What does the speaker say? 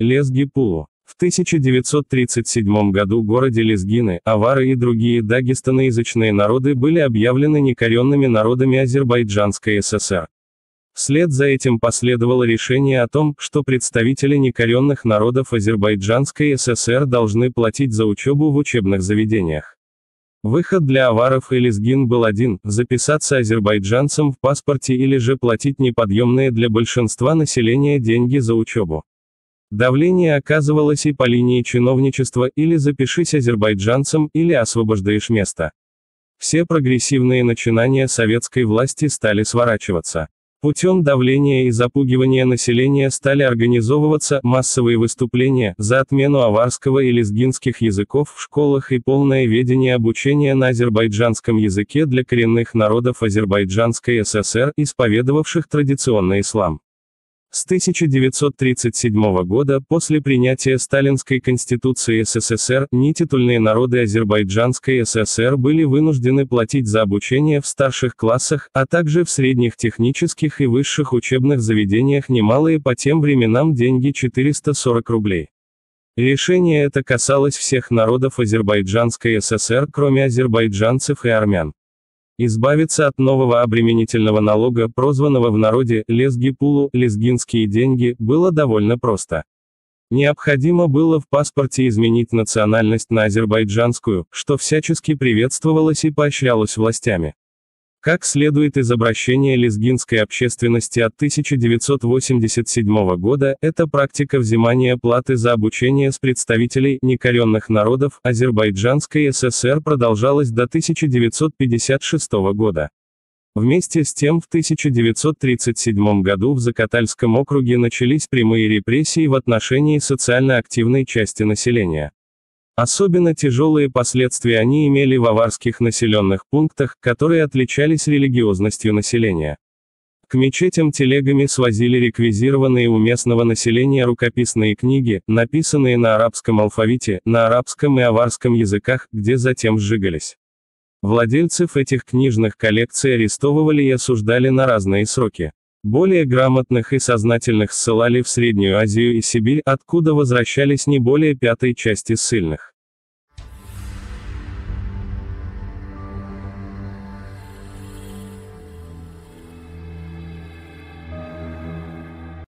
Лезги-Пулу. В 1937 году городе Лезгины, авары и другие дагестаноязычные народы были объявлены некоренными народами Азербайджанской ССР. Вслед за этим последовало решение о том, что представители некоренных народов Азербайджанской ССР должны платить за учебу в учебных заведениях. Выход для аваров и лезгин был один – записаться азербайджанцам в паспорте или же платить неподъемные для большинства населения деньги за учебу. Давление оказывалось и по линии чиновничества: или запишись азербайджанцем, или освобождаешь место. Все прогрессивные начинания советской власти стали сворачиваться. Путем давления и запугивания населения стали организовываться массовые выступления за отмену аварского и лезгинских языков в школах и полное ведение обучения на азербайджанском языке для коренных народов Азербайджанской ССР, исповедовавших традиционный ислам. С 1937 года, после принятия Сталинской Конституции СССР, нетитульные народы Азербайджанской ССР были вынуждены платить за обучение в старших классах, а также в средних технических и высших учебных заведениях немалые по тем временам деньги — 440 рублей. Решение это касалось всех народов Азербайджанской ССР, кроме азербайджанцев и армян. Избавиться от нового обременительного налога, прозванного в народе «Лезги-Пулу» — лезгинские деньги, было довольно просто. Необходимо было в паспорте изменить национальность на азербайджанскую, что всячески приветствовалось и поощрялось властями. Как следует из обращения лезгинской общественности от 1987 года, эта практика взимания платы за обучение с представителей некоренных народов Азербайджанской ССР продолжалась до 1956 года. Вместе с тем в 1937 году в Закатальском округе начались прямые репрессии в отношении социально активной части населения. Особенно тяжелые последствия они имели в аварских населенных пунктах, которые отличались религиозностью населения. К мечетям телегами свозили реквизированные у местного населения рукописные книги, написанные на арабском алфавите, на арабском и аварском языках, где затем сжигались. Владельцев этих книжных коллекций арестовывали и осуждали на разные сроки. Более грамотных и сознательных ссылали в Среднюю Азию и Сибирь, откуда возвращались не более пятой части ссыльных.